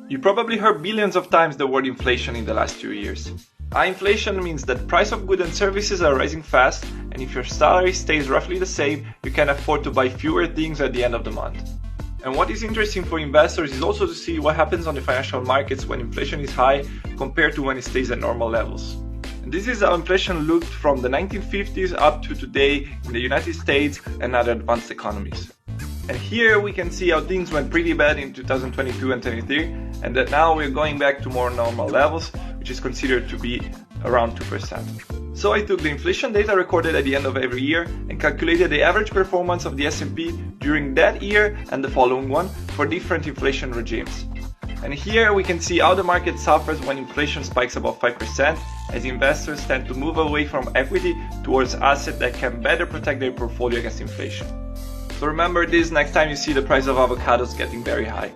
You probably heard billions of times the word inflation in the last 2 years. High inflation means that price of goods and services are rising fast, and if your salary stays roughly the same, you can afford to buy fewer things at the end of the month. And what is interesting for investors is also to see what happens on the financial markets when inflation is high compared to when it stays at normal levels. And this is how inflation looked from the 1950s up to today in the United States and other advanced economies. And here we can see how things went pretty bad in 2022 and 2023, and that now we're going back to more normal levels, which is considered to be around 2%. So I took the inflation data recorded at the end of every year and calculated the average performance of the S&P during that year and the following one for different inflation regimes. And here we can see how the market suffers when inflation spikes above 5%, as investors tend to move away from equity towards assets that can better protect their portfolio against inflation. So remember this next time you see the price of avocados getting very high.